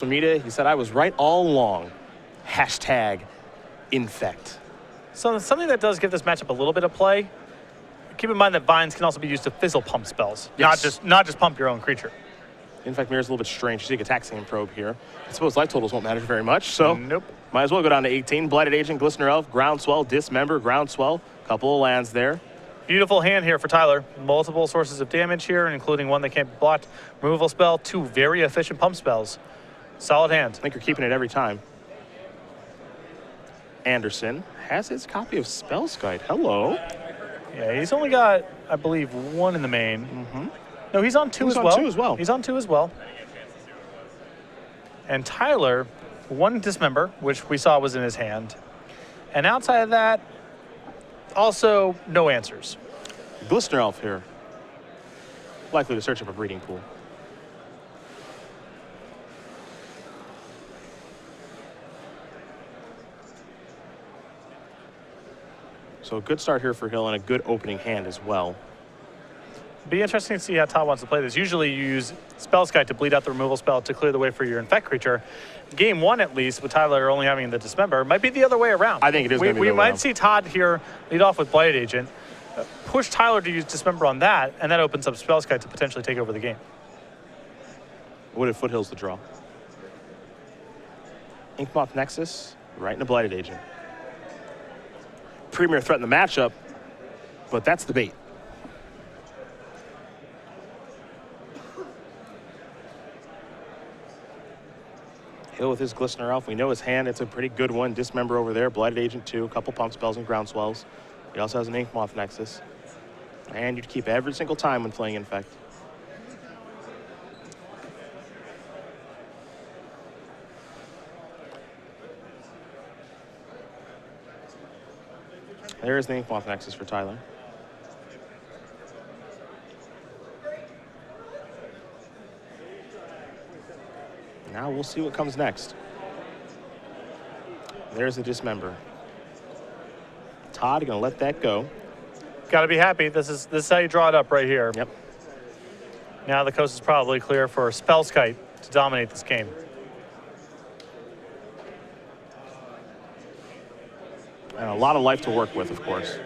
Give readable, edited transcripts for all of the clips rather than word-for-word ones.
media, he said, I was right all along. Hashtag infect. So something that does give this matchup a little bit of play. Keep in mind that vines can also be used to fizzle pump spells, Yes. not just pump your own creature. Infect Mirror is a little bit strange. You see a Taxian Probe here. I suppose life totals won't matter very much, so Nope. Might as well go down to 18. Blighted Agent, Glistener Elf, Groundswell, Dismember, Groundswell. Couple of lands there. Beautiful hand here for Tyler. Multiple sources of damage here, including one that can't be blocked. Removal spell, 2 very efficient pump spells. Solid hand. I think you're keeping it every time. Anderson has his copy of Spellskite. Hello. Yeah, he's only got, I believe, 1 in the main. No, he's on 2 He's as on well. 2 as well. He's on 2 as well. And Tyler, 1 Dismember, which we saw was in his hand. And outside of that, also no answers. Glistener Elf here. Likely to search up a breeding pool. So a good start here for Hill and a good opening hand as well. Be interesting to see how Todd wants to play this. Usually you use Spellskite to bleed out the removal spell to clear the way for your infect creature. Game 1, at least, with Tyler only having the Dismember, might be the other way around. I think it is going to be the We other way might around. see Todd here lead off with Blighted Agent, push Tyler to use Dismember on that, and that opens up Spellskite to potentially take over the game. Wooded Foothills the draw. Inkmoth Nexus, right in a Blighted Agent. Premier threat in the matchup, but that's the bait. Hill with his Glistener Elf. We know his hand. It's a pretty good one. Dismember over there. Blighted Agent 2. A couple pump spells and Groundswells. He also has an Inkmoth Nexus. And you'd keep every single time when playing Infect. There's the Inkmoth Nexus for Tyler. Now we'll see what comes next. There's the Dismember. Todd gonna let that go. Got to be happy. This is how you draw it up right here. Yep. Now the coast is probably clear for Spellskite to dominate this game. And a lot of life to work with, of course.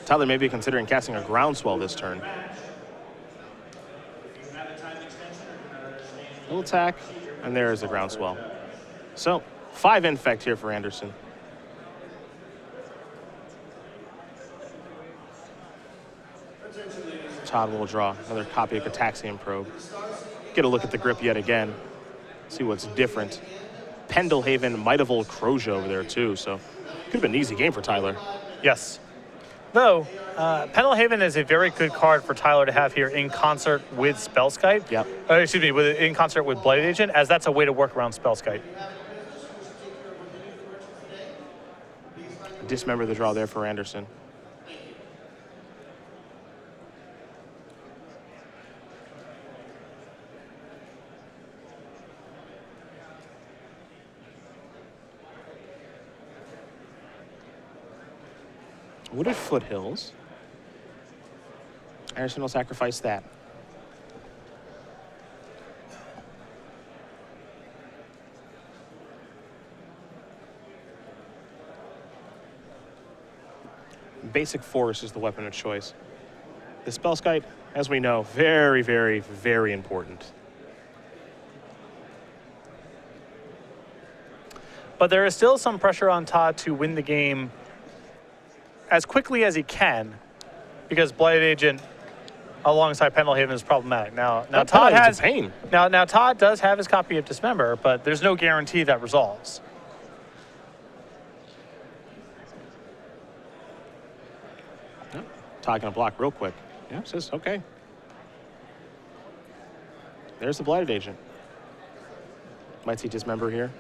Tyler may be considering casting a Groundswell this turn. Little attack, and there's the Groundswell. So, 5 Infect here for Anderson. Todd will draw another copy of Taxian Probe. Get a look at the grip yet again. See what's different. Pendelhaven, Might of Old Croja over there too, so could have been an easy game for Tyler. Yes. Though, Pendelhaven is a very good card for Tyler to have here in concert with Spellskite. Yep. Excuse me, in concert with Blighted Agent, as that's a way to work around Spellskite. Dismember the draw there for Anderson. Wooded Foothills. Anderson will sacrifice that. Basic Force is the weapon of choice. The Spellskite, as we know, very, very, very important. But there is still some pressure on Todd to win the game as quickly as he can, because Blighted Agent alongside Pendelhaven is problematic. Now Todd has pain. Now Todd does have his copy of Dismember, but there's no guarantee that resolves. Yep. Todd gonna block real quick. Yeah, says okay. There's the Blighted Agent. Might see Dismember here.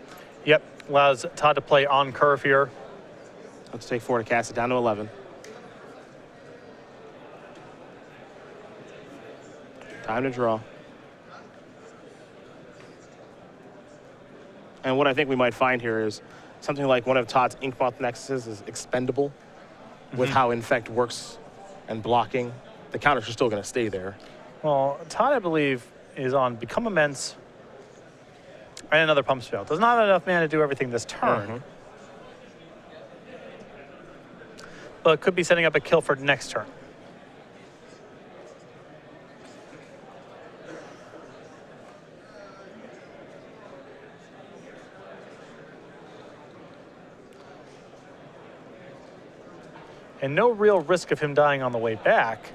Yep, allows Todd to play on curve here. Let's take 4 to cast it down to 11. Time to draw. And what I think we might find here is something like one of Todd's Inkmoth Nexuses is expendable. with how Infect works and blocking, the counters are still going to stay there. Well, Todd, I believe, is on Become Immense and another Pump Spell. Does not have enough mana to do everything this turn. But could be setting up a kill for next turn. And no real risk of him dying on the way back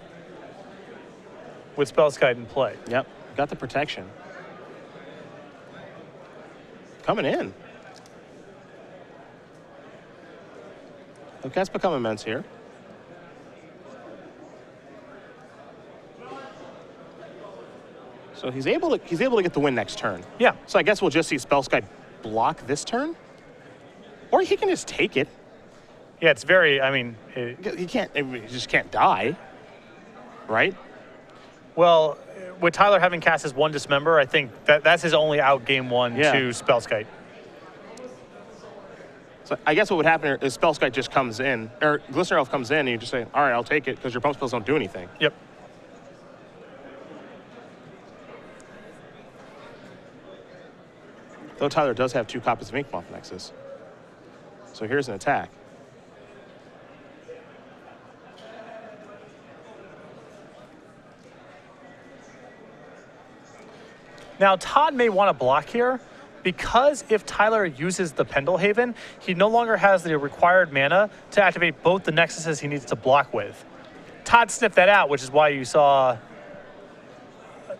with Spellskite in play. Yep, got the protection. Coming in. Okay, that's Become Immense here. So he's able to get the win next turn. Yeah. So I guess we'll just see Spellskite block this turn, or he can just take it. Yeah, it's very. I mean, He just can't die, right? well, with Tyler having cast his one Dismember, I think that's his only out game one Yeah. to Spellskite. So I guess what would happen is Spellskite just comes in, or Glistener Elf comes in, and you just say, all right, I'll take it, because your pump spells don't do anything. Yep. Though Tyler does have 2 copies of Inkmoth Nexus. So here's an attack. Now, Todd may want to block here because if Tyler uses the Pendelhaven, he no longer has the required mana to activate both the Nexuses he needs to block with. Todd sniffed that out, which is why you saw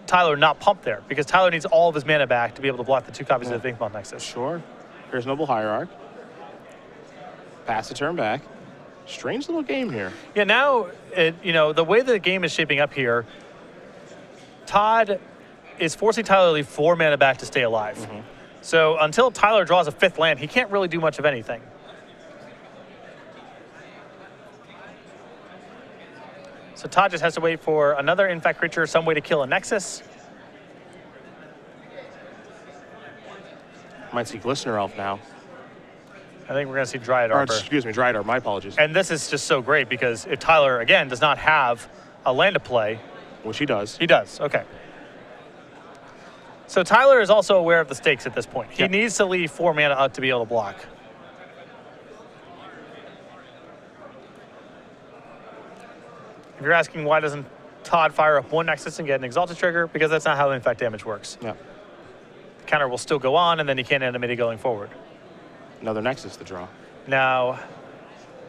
Tyler not pump there, because Tyler needs all of his mana back to be able to block the 2 copies of the Inkmoth Nexus. Sure. Here's Noble Hierarch. Pass the turn back. Strange little game here. Yeah, now, the way the game is shaping up here, Todd is forcing Tyler to leave 4 mana back to stay alive. So until Tyler draws a 5th land, he can't really do much of anything. So Todd just has to wait for another Infect creature, some way to kill a Nexus. Might see Glistener Elf now. I think we're going to see Dryad Or, Arbor. excuse me, Dryad Arbor, my apologies. And this is just so great because if Tyler, again, does not have a land to play. Which he does. He does, okay. So Tyler is also aware of the stakes at this point. He Yep. needs to leave 4 mana up to be able to block. If you're asking why doesn't Todd fire up 1 Nexus and get an Exalted trigger, because that's not how Infect damage works. Yeah. The counter will still go on, and then he can't animate it going forward. Another Nexus to draw. Now,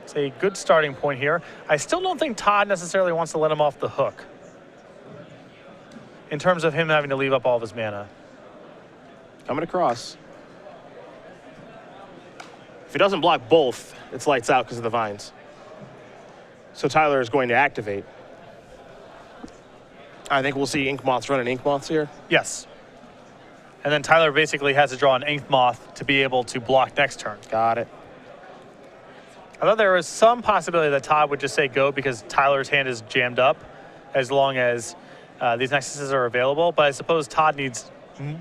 it's a good starting point here. I still don't think Todd necessarily wants to let him off the hook in terms of him having to leave up all of his mana. Coming across. If he doesn't block both, it's lights out because of the vines. So Tyler is going to activate. I think we'll see Inkmoths running Inkmoths here. Yes. And then Tyler basically has to draw an Inked Moth to be able to block next turn. Got it. I thought there was some possibility that Todd would just say go because Tyler's hand is jammed up as long as these Nexuses are available. But I suppose Todd needs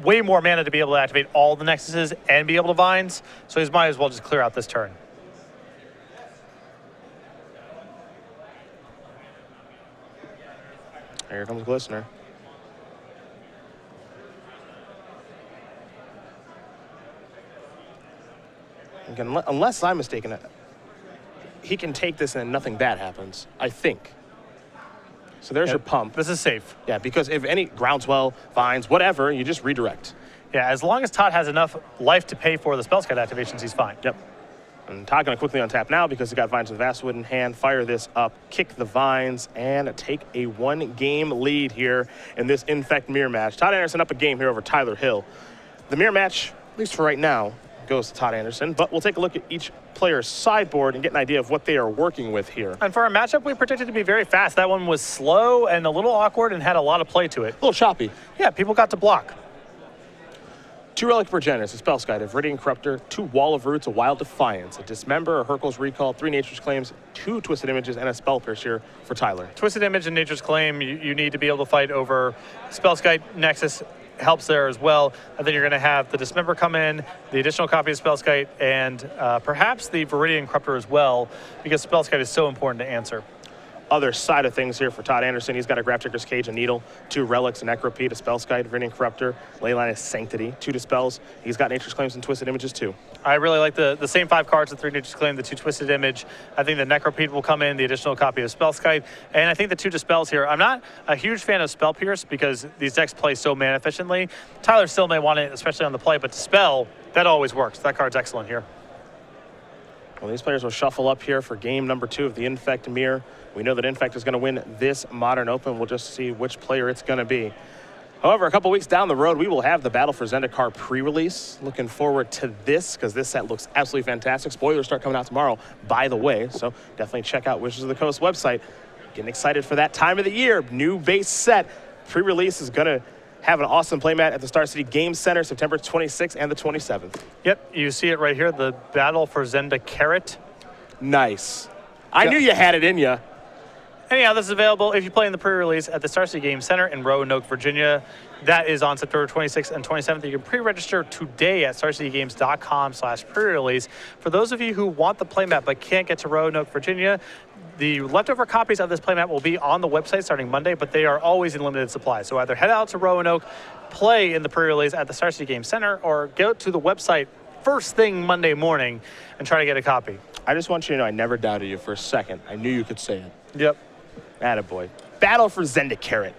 way more mana to be able to activate all the Nexuses and be able to vines. So he might as well just clear out this turn. Here comes Glistener. Again, unless I'm mistaken, he can take this and nothing bad happens, I think. So there's your pump. This is safe. Yeah, because if any groundswell, vines, whatever, you just redirect. Yeah, as long as Todd has enough life to pay for the Spellskite activations, he's fine. Yep. And Todd going to quickly untap now because he got Vines with Vastwood in hand. Fire this up, kick the Vines, and take a 1-game lead here in this Infect Mirror match. Todd Anderson up a game here over Tyler Hill. The mirror match, at least for right now, goes to Todd Anderson, but we'll take a look at each player's sideboard and get an idea of what they are working with here. And for our matchup, we predicted to be very fast. That one was slow and a little awkward and had a lot of play to it. A little choppy. Yeah, people got to block. 2 Relic Progenitors, a Spellskite, a Viridian Corruptor, 2 Wall of Roots, a Wild Defiance, a Dismember, a Hurkyl's Recall, 3 Nature's Claims, 2 Twisted Images, and a Spell Piercer for Tyler. Twisted Image and Nature's Claim, you need to be able to fight over Spellskite, Nexus, helps there as well. And then you're going to have the Dismember come in, the additional copy of Spellskite, and perhaps the Viridian Corruptor as well, because Spellskite is so important to answer. Other side of things here for Todd Anderson, he's got a Grafdigger's Cage and Needle, 2 Relics, a Necropede, a Spellskite, Viridian Corruptor, Leyline is Sanctity, 2 Dispels. He's got Nature's Claims and Twisted Images too. I really like the same 5 cards, the 3 Nature's Claim, the 2 Twisted Image. I think the Necropede will come in, the additional copy of Spellskite, and I think the 2 Dispels here. I'm not a huge fan of Spell Pierce because these decks play so mana efficiently. Tyler still may want it, especially on the play, but Dispel, that always works. That card's excellent here. Well, these players will shuffle up here for game number 2 of the Infect Mirror. We know that Infect is going to win this Modern Open. We'll just see which player it's going to be. However, a couple weeks down the road, we will have the Battle for Zendikar pre-release. Looking forward to this because this set looks absolutely fantastic. Spoilers start coming out tomorrow, by the way, so definitely check out Wizards of the Coast website. Getting excited for that time of the year. New base set. Pre-release is going to have an awesome playmat at the Star City Game Center, September 26th and the 27th. Yep, you see it right here, the Battle for Zendikar. Nice. I knew you had it in you. Anyhow, this is available if you play in the pre-release at the Star City Game Center in Roanoke, Virginia. That is on September 26th and 27th. You can pre-register today at starcitygames.com/pre-release. For those of you who want the playmat but can't get to Roanoke, Virginia, the leftover copies of this playmat will be on the website starting Monday, but they are always in limited supply. So either head out to Roanoke, play in the pre-release at the Star City Game Center, or go to the website first thing Monday morning and try to get a copy. I just want you to know I never doubted you for a second. I knew you could say it. Yep. Attaboy. Battle for Zendikar.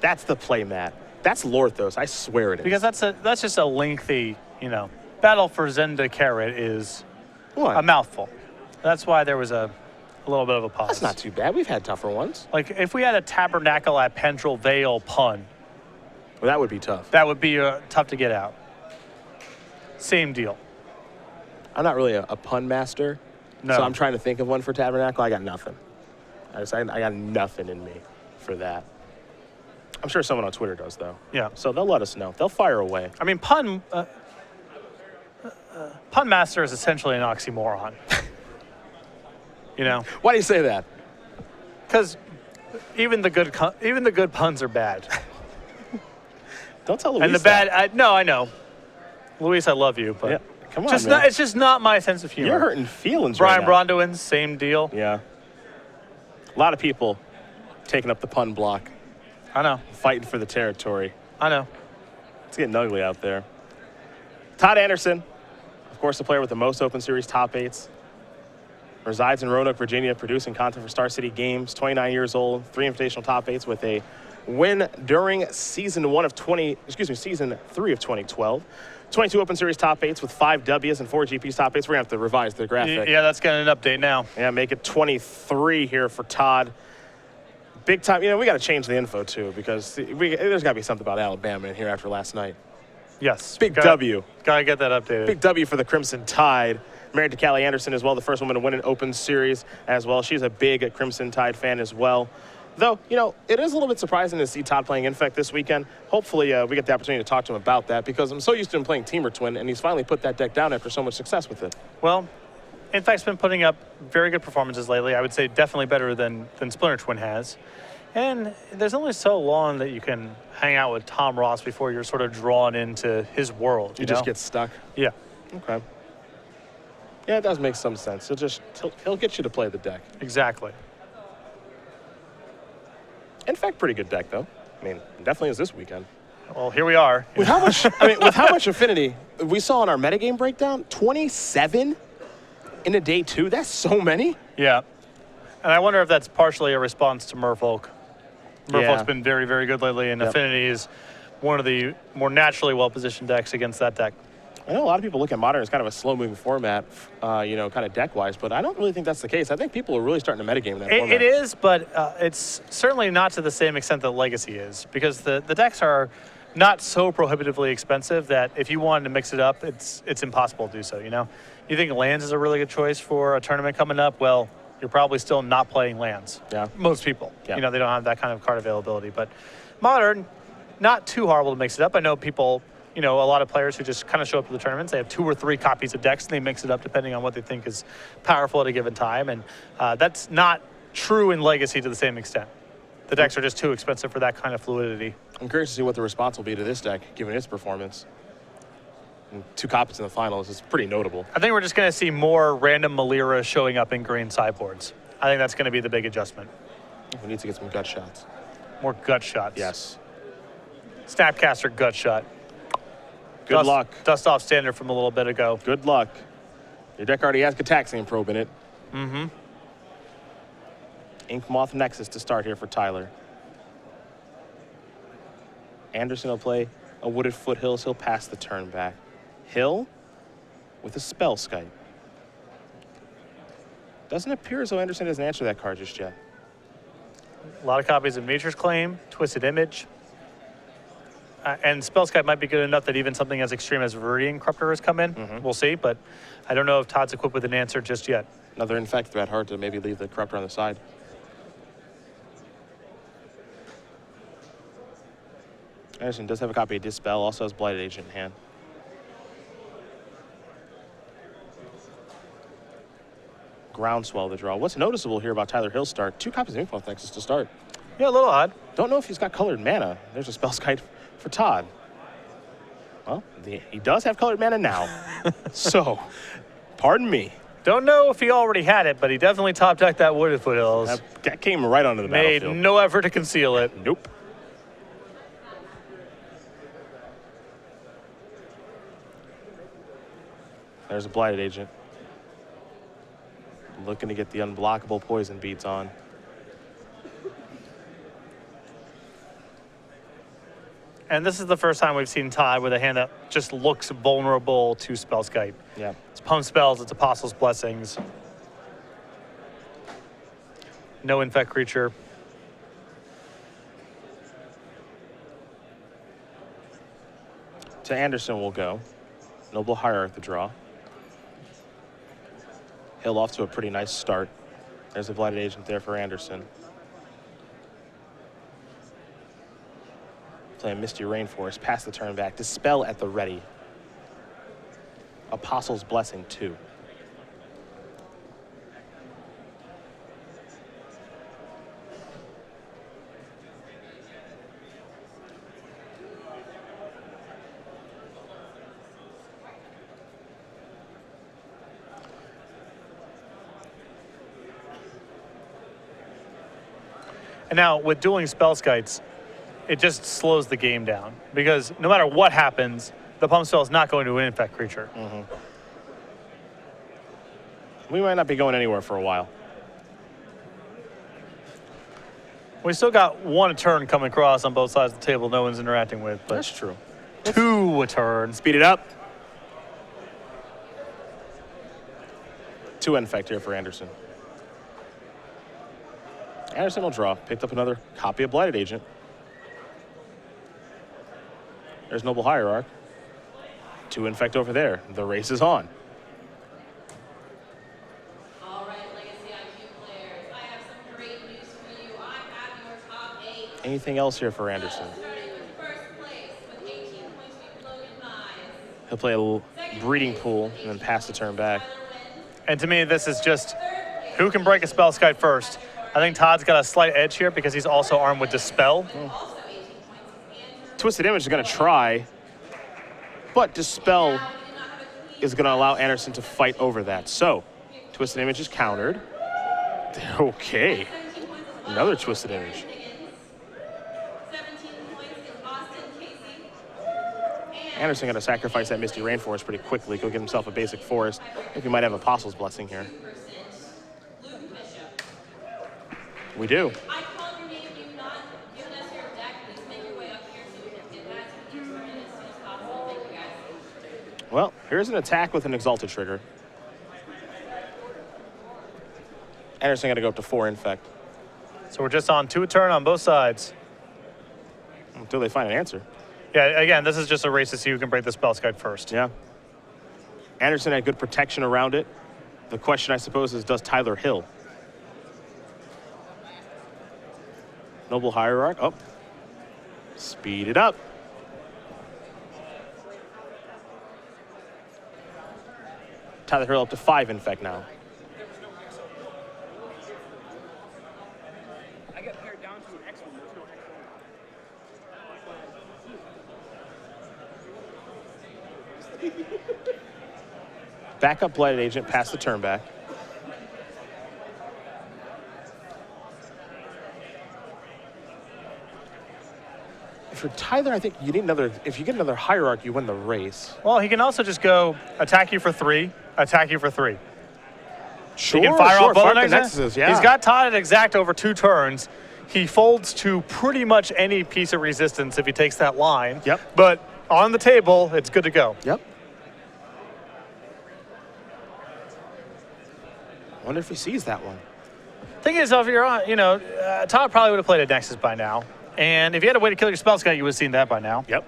That's the playmat. That's Lorthos. I swear it is. Because that's just a lengthy, Battle for Zendikar is What? a mouthful. That's why there was a little bit of a pause. That's not too bad. We've had tougher ones. Like if we had a Tabernacle at Pendrell Vale pun, Well, that would be tough. that would be tough to get out. Same deal. I'm not really a pun master, No. so I'm trying to think of one for Tabernacle. I got nothing. I got nothing in me for that. I'm sure someone on Twitter does, though. Yeah. So they'll let us know. They'll fire away. I mean, pun master is essentially an oxymoron. Why do you say that? Because even the good puns are bad. Don't tell Luis And the bad, I know. Luis, I love you, but Yeah. Come on, man. it's just not my sense of humor. You're hurting feelings Brian right now. Brondowin, same deal. Yeah. A lot of people taking up the pun block, I know. fighting for the territory. I know. It's getting ugly out there. Todd Anderson, of course, the player with the most Open Series top 8s. Resides in Roanoke, Virginia, producing content for Star City Games. 29 years old, 3 invitational top 8s with a win during season 3 of 2012. 22 Open Series top 8s with 5 Ws and 4 GPs top 8s. We're going to have to revise the graphic. Yeah, that's getting an update now. Yeah, make it 23 here for Todd. Big time. We got to change the info, too, because there's got to be something about Alabama in here after last night. Yes. Big W. Gotta get that updated. Big W for the Crimson Tide. Married to Callie Anderson as well, the first woman to win an Open Series as well. She's a big Crimson Tide fan as well. Though, it is a little bit surprising to see Todd playing Infect this weekend. Hopefully, we get the opportunity to talk to him about that because I'm so used to him playing Team or Twin, and he's finally put that deck down after so much success with it. Well, Infect's been putting up very good performances lately. I would say definitely better than Splinter Twin has. And there's only so long that you can hang out with Tom Ross before you're sort of drawn into his world. You just get stuck. Yeah. Okay. Yeah, it does make some sense. He'll get you to play the deck. Exactly. Infect, pretty good deck, though. I mean, definitely is this weekend. Well, here we are. With how much? With how much affinity we saw in our metagame breakdown, 27 in a day 2. That's so many. Yeah. And I wonder if that's partially a response to Merfolk. Merfolk's been very, very good lately, and Affinity is one of the more naturally well-positioned decks against that deck. I know a lot of people look at Modern as kind of a slow-moving format, kind of deck-wise, but I don't really think that's the case. I think people are really starting to metagame in that format. It is, but it's certainly not to the same extent that Legacy is, because the decks are not so prohibitively expensive that if you wanted to mix it up, it's impossible to do so, You think lands is a really good choice for a tournament coming up? Well, you're probably still not playing lands. Yeah. Most people. Yeah. They don't have that kind of card availability. But Modern, not too horrible to mix it up. I know people, a lot of players who just kind of show up to the tournaments, they have 2 or 3 copies of decks, and they mix it up depending on what they think is powerful at a given time. And that's not true in Legacy to the same extent. The decks are just too expensive for that kind of fluidity. I'm curious to see what the response will be to this deck, given its performance. And 2 copies in the finals is pretty notable. I think we're just going to see more random Malira showing up in green sideboards. I think that's going to be the big adjustment. We need to get some gut shots. More gut shots. Yes. Snapcaster gut shot. Good luck. Dust off standard from a little bit ago. Good luck. Your deck already has Gataxian Probe in it. Mm-hmm. Ink Moth Nexus to start here for Tyler. Anderson will play a Wooded Foothills. He'll pass the turn back. Hill with a Spellskite. Doesn't appear as though Anderson doesn't answer that card just yet. A lot of copies of Nature's Claim, Twisted Image. And Spellskite might be good enough that even something as extreme as Viridian Corruptor has come in. We'll see, but I don't know if Todd's equipped with an answer just yet. Another Infect threat, hard to maybe leave the Corruptor on the side. Anderson does have a copy of Dispel, also has Blighted Agent in hand. Groundswell the draw. What's noticeable here about Tyler Hill's start? 2 copies of Ink Moth Nexus to start. Yeah, a little odd. Don't know if he's got colored mana. There's a Spellskite for Todd. Well, he does have colored mana now. So, pardon me. Don't know if he already had it, but he definitely top decked that Wooded Foothills. That came right onto the Made battlefield. no effort to conceal it. Nope. There's a Blighted Agent. Looking to get the unblockable poison beats on. And this is the first time we've seen Todd with a hand that just looks vulnerable to Spellskite. Yeah. It's Pump Spells, it's Apostle's Blessings. No Infect Creature. To Anderson will go. Noble Hierarch the draw. Hill off to a pretty nice start. There's a Blighted Agent there for Anderson. Playing Misty Rainforest, pass the turn back. Dispel at the ready. Apostle's Blessing 2. And now with dueling Spellskites, it just slows the game down because no matter what happens, the Pump Spell is not going to an Infect Creature. We might not be going anywhere for a while. We still got 1 a turn coming across on both sides of the table no one's interacting with, but That's true. 2 a turn. Speed it up. 2 Infect here for Anderson. Anderson will draw. Picked up another copy of Blighted Agent. There's Noble Hierarch. 2 Infect over there. The race is on. All right, Legacy IQ players, I have some great news for you. I have your top 8. Anything else here for Anderson? Starting with first place with 18 points, we have Logan Mize. He'll play a little breeding pool and then pass the turn back. Tyler Wynn. And to me, this is just who can break a Spellskite first. I think Todd's got a slight edge here because he's also armed with Dispel. Also 18 points is Andrew. Twisted Image is going to try, but Dispel Now, we do not have a clean is going to allow Anderson to fight over that. So, Twisted Image is countered. Okay. 17 points is Another Wild Twisted Aaron Image. Higgins. 17 points is Austin Casey. And Anderson going to sacrifice that Misty Rainforest pretty quickly. Go get himself a basic forest. I think we might have Apostle's Blessing here. 2% Luke Bishop. We do. I called your name, you've not given us your deck. Please make your way up here so we can get that to you as soon as possible. Thank you guys. Well, here's an attack with an Exalted trigger. Anderson got to go up to 4 Infect So we're just on 2 a turn on both sides. until they find an answer. Yeah, again, this is just a race to see who can break the Spellskite first. Yeah. Anderson had good protection around it. The question, I suppose, is does Tyler Hill? Noble Hierarch. Oh. Speed it up. Tyler Hill up to 5 Infect now. I got pared down to an X1. There's no X1. Backup Blighted Agent past the turn back. If you're Tyler, I think you need another. If you get another Hierarch, you win the race. Well, he can also just go attack you for 3, attack you for 3. Sure, He can fire off both fire the the Nexuses. yeah. He's got Todd at exact over 2 turns. He folds to pretty much any piece of resistance if he takes that line. Yep. But on the table, it's good to go. Yep. Wonder if he sees that one. Thing is, if you're on, Todd probably would have played a Nexus by now. And if you had a way to kill your spell scout, you would have seen that by now. Yep.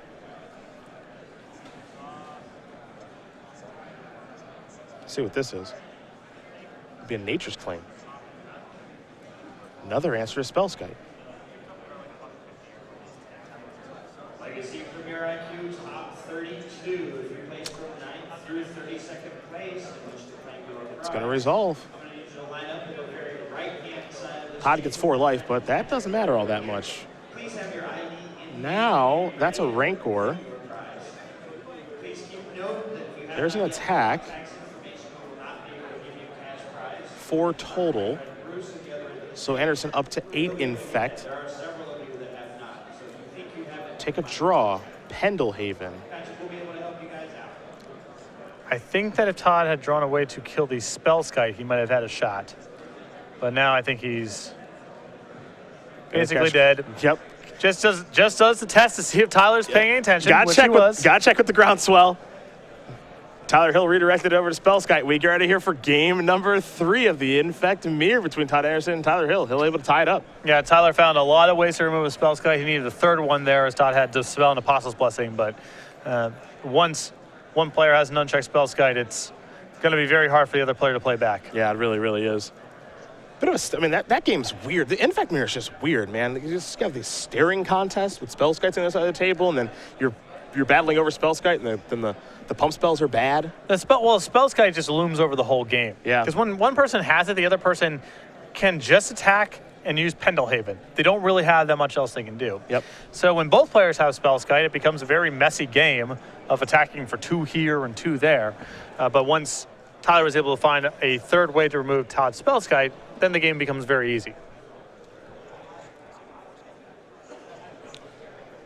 Let's see what this is. It'd be a Nature's Claim. Another answer to Spell Scout. Legacy Premier IQ top 32. If you place from 9th through 32nd place, in which to claim your prize. It's going to resolve. I'm going to need you to line up at the very right-hand side of the Todd gets 4 life, but that doesn't matter all that much. Please have your ID in Now, that's a Rancor. your prize. Please keep note that if you have There's an attack. tax information, we will not be able to give you a cash prize. 4 total. Bruce and the other, So Anderson up to 8 infect. there are several of you that have not. So if you think you have it, Take a draw. Pendlehaven. Patrick will be able to help you guys out. I think that if Todd had drawn away to kill the spell sky, he might have had a shot. But now I think he's basically dead. Yep. Just does the test to see if Tyler's paying any attention, Gotta which check he was. gotta check with the groundswell. Tyler Hill redirected over to Spell Sky. We get ready here for game number 3 of the Infect Mirror between Todd Anderson and Tyler Hill. Hill able to tie it up. Yeah, Tyler found a lot of ways to remove a spell sky. He needed a 3rd one there as Todd had Dispel and Apostle's Blessing. But once one player has an unchecked spell sky, it's going to be very hard for the other player to play back. Yeah, it really, really is. Bit of a, I mean, that game's weird. The Infect Mirror is just weird, man. You just have these staring contests with spell skites on the other side of the table, and then you're battling over spell skite, and then the pump spells are bad. The spell sky just looms over the whole game. Yeah. Because when one person has it, the other person can just attack and use Pendlehaven. They don't really have that much else they can do. Yep. So when both players have spell sky, it becomes a very messy game of attacking for 2 here and 2 there. But once Tyler was able to find a 3rd way to remove Todd's spell sky, then the game becomes very easy.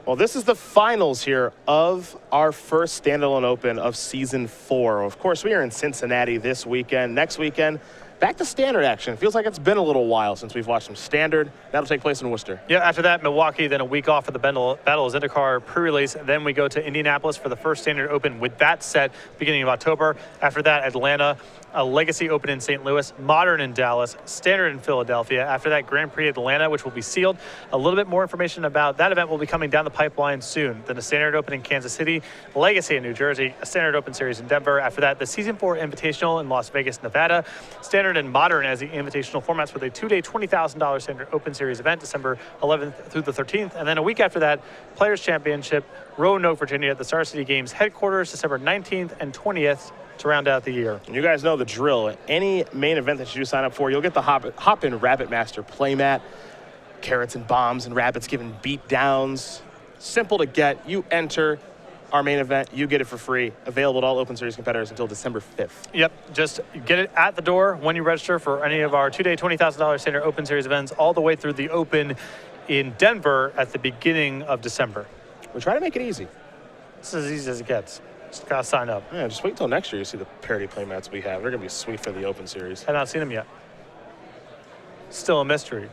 Well, this is the finals here of our first standalone open of season 4. Of course, we are in Cincinnati this weekend. Next weekend, back to standard action. Feels like it's been a little while since we've watched some standard. That'll take place in Worcester. Yeah, after that, Milwaukee, then a week off for the Battle of Zendikar pre-release. Then we go to Indianapolis for the first standard open with that set beginning of October. After that, Atlanta, a Legacy Open in St. Louis, Modern in Dallas, Standard in Philadelphia. After that, Grand Prix Atlanta, which will be sealed. A little bit more information about that event will be coming down the pipeline soon. Then a Standard Open in Kansas City, Legacy in New Jersey, a Standard Open Series in Denver. After that, the Season 4 Invitational in Las Vegas, Nevada. Standard and Modern as the Invitational formats with a 2-day $20,000 Standard Open Series event, December 11th through the 13th. And then a week after that, Players Championship, Roanoke, Virginia at the Star City Games headquarters, December 19th and 20th. To round out the year. And you guys know the drill. Any main event that you do sign up for, you'll get the Hop-In Rabbit Master playmat. Carrots and bombs and rabbits giving beat downs. Simple to get. You enter our main event, you get it for free. Available to all Open Series competitors until December 5th. Yep, just get it at the door when you register for any of our 2-day $20,000 Standard Open Series events, all the way through the Open in Denver at the beginning of December. We try to make it easy. It's as easy as it gets. Just gotta sign up. Yeah, just wait until next year you see the parody playmats we have. They're gonna be sweet for the Open Series. I've not seen them yet. Still a mystery.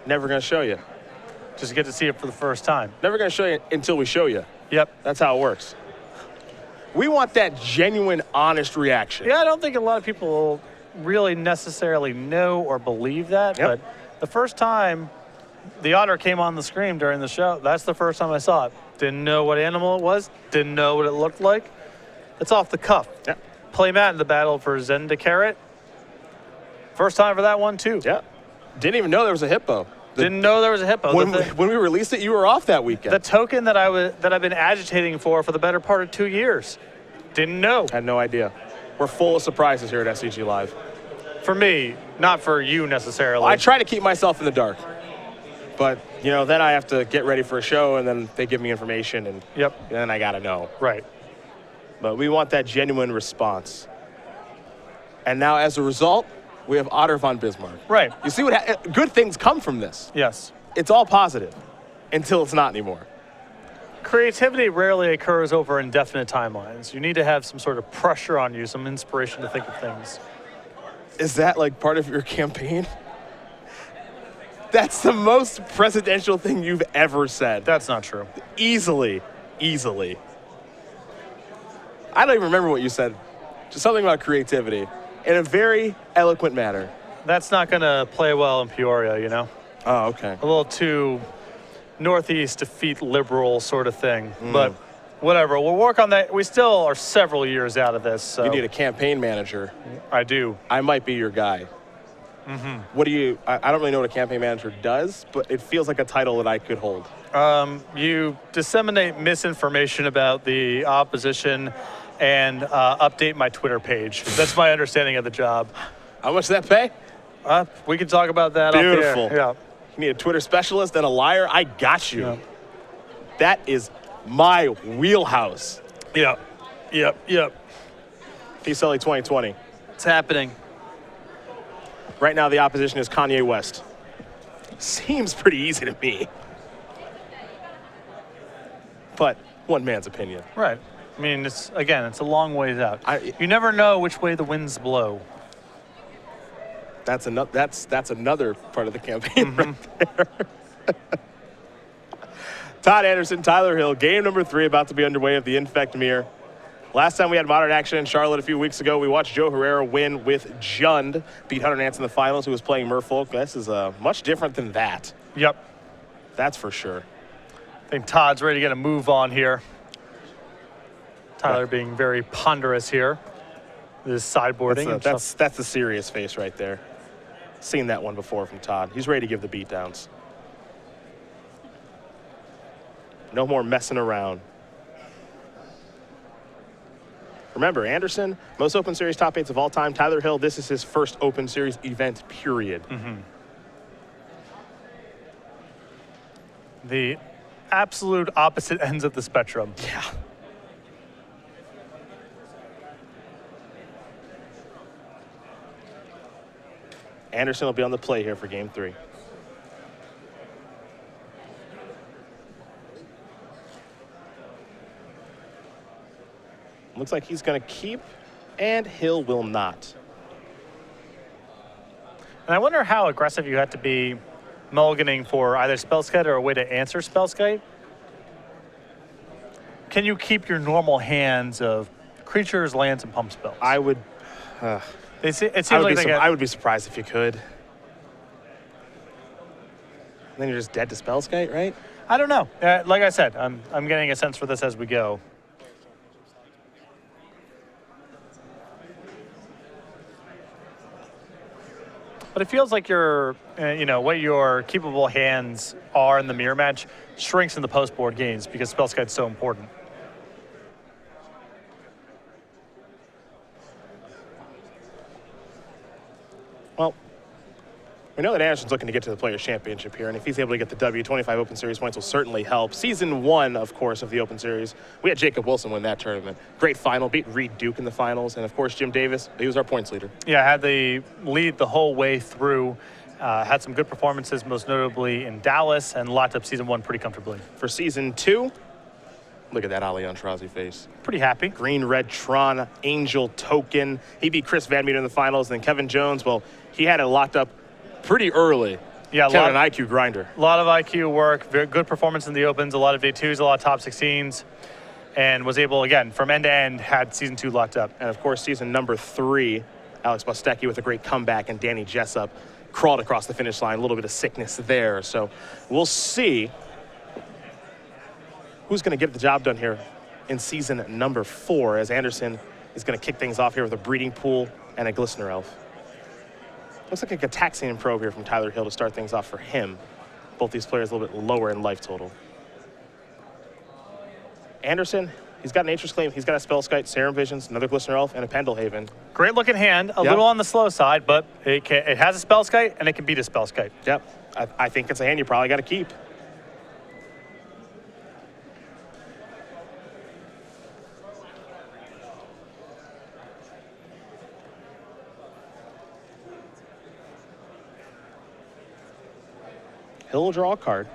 Never gonna show you. Just get to see it for the first time. Never gonna show you until we show you. Yep. That's how it works. We want that genuine, honest reaction. Yeah, I don't think a lot of people really necessarily know or believe that, Yep. but the first time the otter came on the screen during the show, that's the first time I saw it. Didn't know what animal it was, didn't know what it looked like. It's off the cuff. Yep. Playmat in the battle for Zendikar. First time for that one, too. Yeah. Didn't even know there was a hippo. Didn't know there was a hippo. When we released it, you were off that weekend. The token that I've been agitating for the better part of 2 years. Didn't know. Had no idea. We're full of surprises here at SCG Live. For me, not for you necessarily. I try to keep myself in the dark. But, you know, then I have to get ready for a show, and then they give me information, and then I got to know. Right. But we want that genuine response. And now, as a result, we have Otter von Bismarck. Right. You see what good things come from this. Yes. It's all positive until it's not anymore. Creativity rarely occurs over indefinite timelines. You need to have some sort of pressure on you, some inspiration to think of things. Is that like part of your campaign? That's the most presidential thing you've ever said. That's not true. Easily. I don't even remember what you said. Just something about creativity in a very eloquent manner. That's not going to play well in Peoria, you know? Oh, okay. A little too Northeast defeat liberal sort of thing. But whatever, we'll work on that. We still are several years out of this. So You need a campaign manager. I do. I might be your guy. What do you, I don't really know what a campaign manager does, but it feels like a title that I could hold. You disseminate misinformation about the opposition and update my Twitter page. That's my understanding of the job. How much does that pay? We can talk about that Beautiful. off the air. Yeah. You need a Twitter specialist and a liar? I got you. Yeah. That is my wheelhouse. Yep. Peace Sully 2020. It's happening. Right now, the opposition is Kanye West. Seems pretty easy to me. But one man's opinion. Right. I mean, it's a long ways out. I- You never know which way the winds blow. That's another part of the campaign right there. Todd Anderson, Tyler Hill, game number 3 about to be underway of the Infect Mirror. Last time we had modern action in Charlotte a few weeks ago, we watched Joe Herrera win with Jund, beat Hunter Nance in the finals, who was playing Merfolk. This is much different than that. Yep. That's for sure. I think Todd's ready to get a move on here. Tyler being very ponderous here. This sideboarding. That's the serious face right there. Seen that one before from Todd. He's ready to give the beatdowns. No more messing around. Remember, Anderson, most Open Series top 8s of all time. Tyler Hill, this is his first Open Series event, period. The absolute opposite ends of the spectrum. Yeah. Anderson will be on the play here for game 3. Looks like he's going to keep, and Hill will not. And I wonder how aggressive you have to be mulliganing for either Spellskite or a way to answer Spellskite. Can you keep your normal hands of creatures, lands, and pump spells? I would. It seems like I would be surprised if you could. Then you're just dead to Spellskite, right? I don't know. Like I said, I'm getting a sense for this as we go. But it feels like what your keepable hands are in the mirror match shrinks in the post-board games because Spellskite's so important. Well, we know that Anderson's looking to get to the Players' Championship here, and if he's able to get the W, 25 Open Series points will certainly help. Season 1, of course, of the Open Series, we had Jacob Wilson win that tournament. Great final, beat Reed Duke in the finals, and of course, Jim Davis, he was our points leader. Yeah, had the lead the whole way through. Had some good performances, most notably in Dallas, and locked up Season 1 pretty comfortably. For Season 2, look at that Ali Antrazi face. Pretty happy. Green, red, Tron, Angel, Token. He beat Chris Van Meter in the finals, and then Kevin Jones, well, he had it locked up pretty early. Yeah, Kevin, an IQ grinder. A lot of IQ work, very good performance in the Opens, a lot of day 2s, a lot of top 16s, and was able, again, from end to end, had Season 2 locked up. And of course, season number 3, Alex Bostecki with a great comeback, and Danny Jessup crawled across the finish line. A little bit of sickness there. So we'll see who's going to get the job done here in season number 4, as Anderson is going to kick things off here with a Breeding Pool and a Glistener Elf. Looks like a Gataxian probe here from Tyler Hill to start things off for him. Both these players a little bit lower in life total. Anderson, he's got Nature's Claim, he's got a Spellskite, Serum Visions, another Glistener Elf, and a Pendelhaven. Great looking hand, a little on the slow side, but it has a Spellskite and it can beat a Spellskite. Yep. I think it's a hand you probably got to keep. He'll draw a card.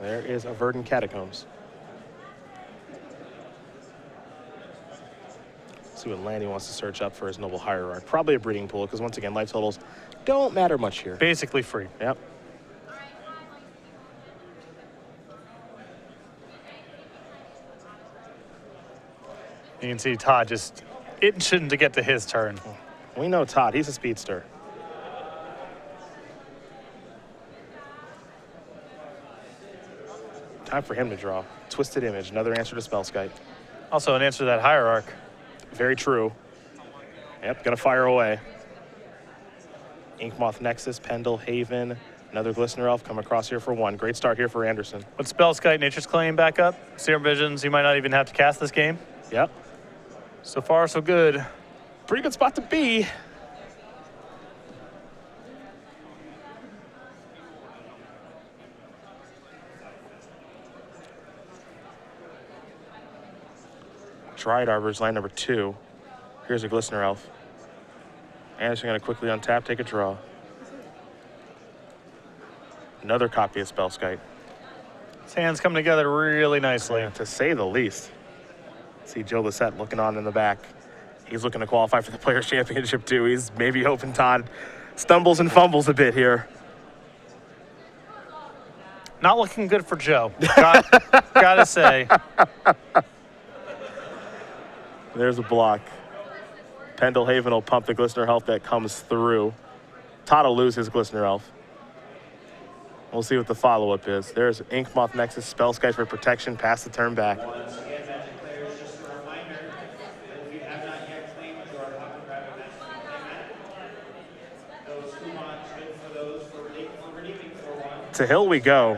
There is a Verdant Catacombs. Let's see what Lanny wants to search up for his Noble Hierarch. Probably a breeding pool, because once again, life totals don't matter much here. Basically free. Yep. You can see Todd just itching to get to his turn. We know Todd, he's a speedster. Time for him to draw. Twisted Image, another answer to Spellskite. Also an answer to that Hierarch. Very true. Yep, gonna fire away. Inkmoth Nexus, Pendle, Haven, another Glistener Elf come across here for 1. Great start here for Anderson. With Spellskite, Nature's Claim back up, Serum Visions, you might not even have to cast this game. Yep. So far, so good. Pretty good spot to be. Dryad Arbor's line number 2. Here's a Glistener Elf. Anderson gonna quickly untap, take a draw. Another copy of Spellskite. His hands come together really nicely. Yeah, to say the least. See Joe Lissette looking on in the back. He's looking to qualify for the Players' Championship too. He's maybe hoping Todd stumbles and fumbles a bit here. Not looking good for Joe. Gotta say. There's a block. Pendle Haven will pump the Glistener Elf that comes through. Todd will lose his Glistener Elf. We'll see what the follow-up is. There's Inkmoth Nexus, Spellskite for protection, pass the turn back. Once again, Magic players, just a reminder that if you have not yet claimed your Hop and Grab a Magic playmat, those coupons good for those for redeeming for 1. To Hill we go.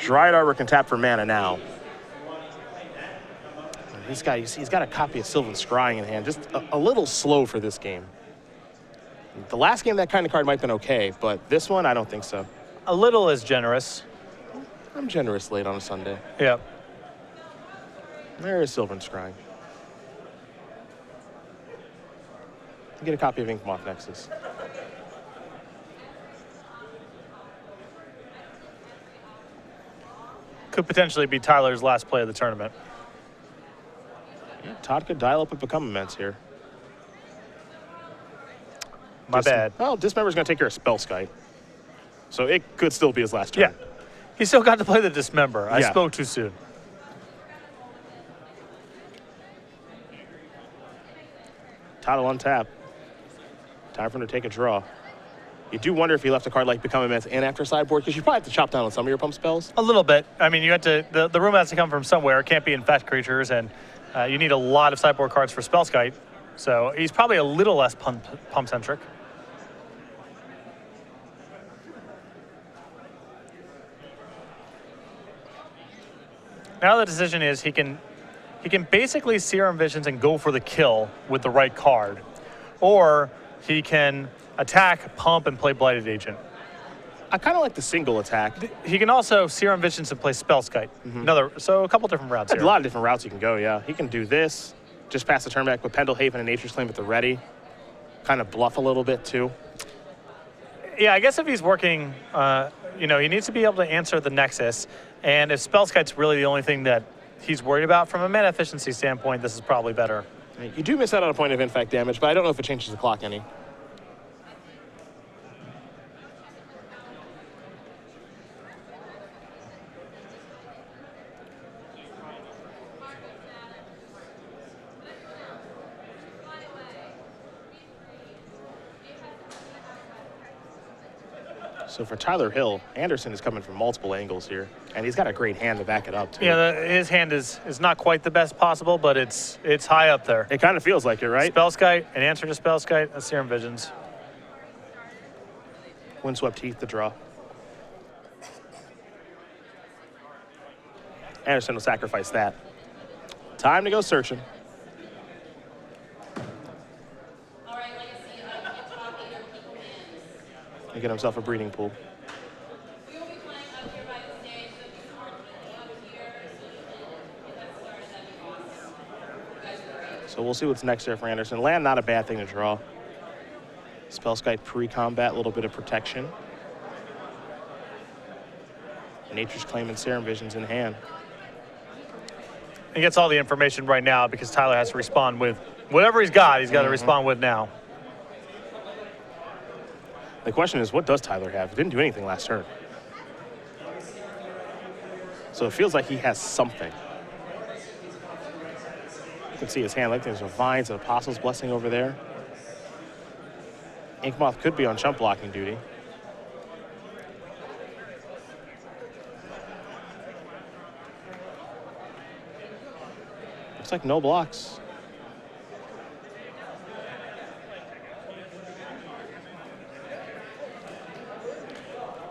Dryad Arbor can tap for mana now. He's got a copy of Sylvan Scrying in hand. Just a little slow for this game. The last game, that kind of card might have been okay, but this one, I don't think so. A little is generous. I'm generous late on a Sunday. Yep. There is Sylvan Scrying. Get a copy of Inkmoth Nexus. Could potentially be Tyler's last play of the tournament. Yeah, Todd could dial up and become immense here. My bad. Well, Dismember's going to take care of Spellskite. So it could still be his last turn. Yeah. He still got to play the Dismember. I Yeah. spoke too soon. Todd will untap. Time for him to take a draw. You do wonder if he left a card like Become Immense and after sideboard, because you probably have to chop down on some of your pump spells. A little bit. I mean, you have to. The room has to come from somewhere. It can't be infect creatures, and you need a lot of sideboard cards for Spellskite. So he's probably a little less pump centric. Now the decision is he can basically Serum Visions and go for the kill with the right card, or he can attack, pump, and play Blighted Agent. I kind of like the single attack. He can also Serum Visions and play Spellskite. So a couple different routes There's here. a lot of different routes you can go, yeah. He can do this, just pass the turn back with Pendle Haven and Nature's Claim at the ready. Kind of bluff a little bit too. Yeah, I guess if he's working, he needs to be able to answer the Nexus. And if Spellskite's really the only thing that he's worried about from a mana efficiency standpoint, this is probably better. You do miss out on a point of infect damage, but I don't know if it changes the clock any. So for Tyler Hill, Anderson is coming from multiple angles here, and he's got a great hand to back it up too. Yeah, his hand is not quite the best possible, but it's high up there. It kind of feels like it, right? Spellskite, an answer to Spellskite, a Serum Visions. Windswept Heath, the draw. Anderson will sacrifice that. Time to go searching. All right, Legacy, you talk either people wins. He get himself a breeding pool. We will be playing up here by the stage, so if you are up here, so you can get that started, that'd be awesome. You guys are great. So we'll see what's next there for Anderson. Land, not a bad thing to draw. Spellskite pre-combat, a little bit of protection. Nature's Claim and Serum Vision's in hand. He gets all the information right now because Tyler has to respond with whatever he's got to respond with now. The question is, what does Tyler have? He didn't do anything last turn. So it feels like he has something. You can see his hand, like there's a Vines and Apostle's Blessing over there. Inkmoth could be on chump blocking duty. Looks like no blocks.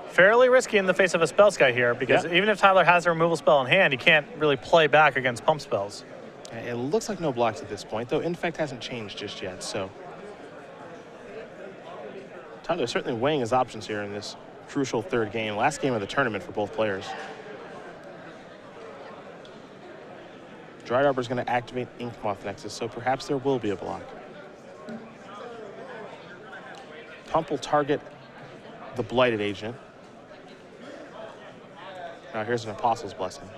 Fairly risky in the face of a spell sky here because even if Tyler has a removal spell in hand, he can't really play back against pump spells. It looks like no blocks at this point, though Infect hasn't changed just yet, so. Tyler's certainly weighing his options here in this crucial third game, last game of the tournament for both players. Dry Arbor's going to activate Inkmoth Nexus, so perhaps there will be a block. Pump will target the Blighted Agent. Now here's an Apostle's Blessing.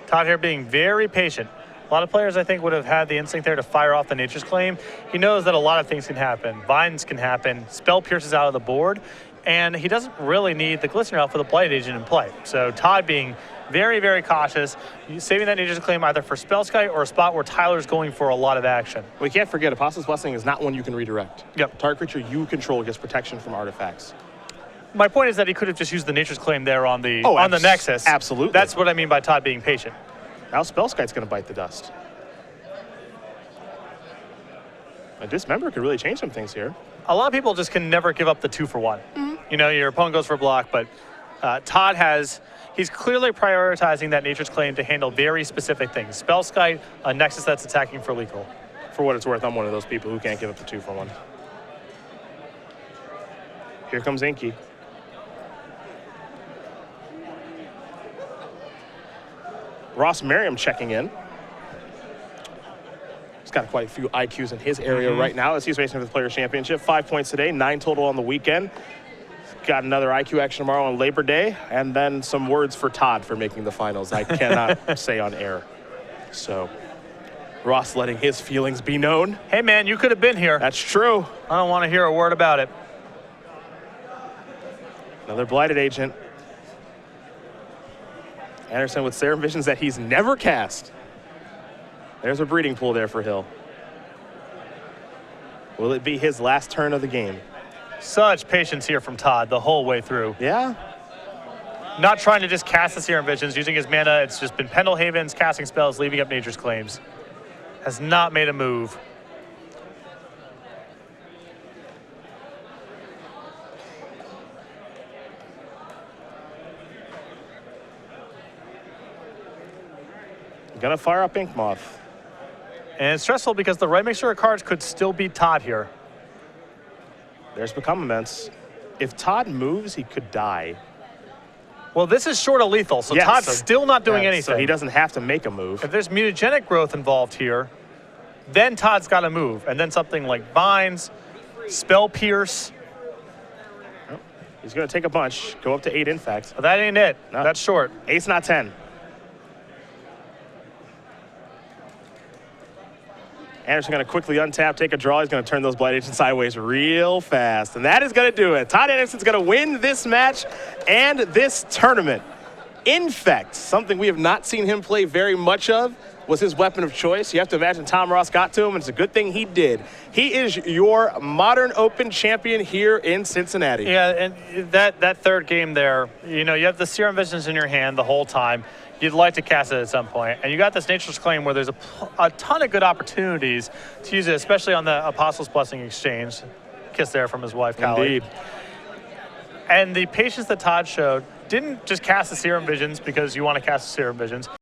Todd here being very patient. A lot of players, I think, would have had the instinct there to fire off the Nature's Claim. He knows that a lot of things can happen. Vines can happen. Spell pierces out of the board. And he doesn't really need the Glistener Elf for the Blight Agent in play. So Todd being very, very cautious, saving that Nature's Claim either for Spellskite or a spot where Tyler's going for a lot of action. We can't forget, Apostle's Blessing is not one you can redirect. Yep. Target creature you control gets protection from artifacts. My point is that he could have just used the Nature's Claim there on the Nexus. Absolutely. That's what I mean by Todd being patient. Now Spellskite's going to bite the dust. A Dismember could really change some things here. A lot of people just can never give up the 2-for-1. You know, your opponent goes for a block, but Todd he's clearly prioritizing that Nature's Claim to handle very specific things. Spellskite, a Nexus that's attacking for lethal. For what it's worth, I'm one of those people who can't give up the 2-for-1. Here comes Inky. Ross Merriam checking in. He's got quite a few IQs in his area right now as he's racing for the Players' Championship. 5 points today, 9 total on the weekend. Got another IQ action tomorrow on Labor Day, and then some words for Todd for making the finals I cannot say on air. So Ross letting his feelings be known. Hey, man, you could have been here. That's true. I don't want to hear a word about it. Another Blighted Agent. Anderson with Serum Visions that he's never cast. There's a breeding pool there for Hill. Will it be his last turn of the game? Such patience here from Todd the whole way through. Yeah. Not trying to just cast the Serum Visions, using his mana. It's just been Pendlehavens, casting spells, leaving up Nature's Claims. Has not made a move. Gonna fire up Inkmoth. And it's stressful because the right mixture of cards could still beat Todd here. There's Become Immense. If Todd moves, he could die. Well, this is short of lethal, so Yes, Todd's so- still not doing Yeah, anything. So he doesn't have to make a move. If there's mutagenic growth involved here, then Todd's got to move. And then something like Vines, Spell Pierce. He's gonna take a bunch, go up to 8 Infect. But that ain't it. No. That's short. 8's not 10. Anderson going to quickly untap, take a draw. He's going to turn those Blight Agents sideways real fast. And that is going to do it. Todd Anderson's going to win this match and this tournament. Infect, something we have not seen him play very much of, was his weapon of choice. You have to imagine Tom Ross got to him, and it's a good thing he did. He is your Modern Open champion here in Cincinnati. Yeah, and that third game there, you know, you have the Serum Visions in your hand the whole time. You'd like to cast it at some point. And you got this Nature's Claim where there's a ton of good opportunities to use it, especially on the Apostle's Blessing exchange. Kiss there from his wife, Callie. Indeed. And the patience that Todd showed didn't just cast the Serum Visions because you want to cast the Serum Visions.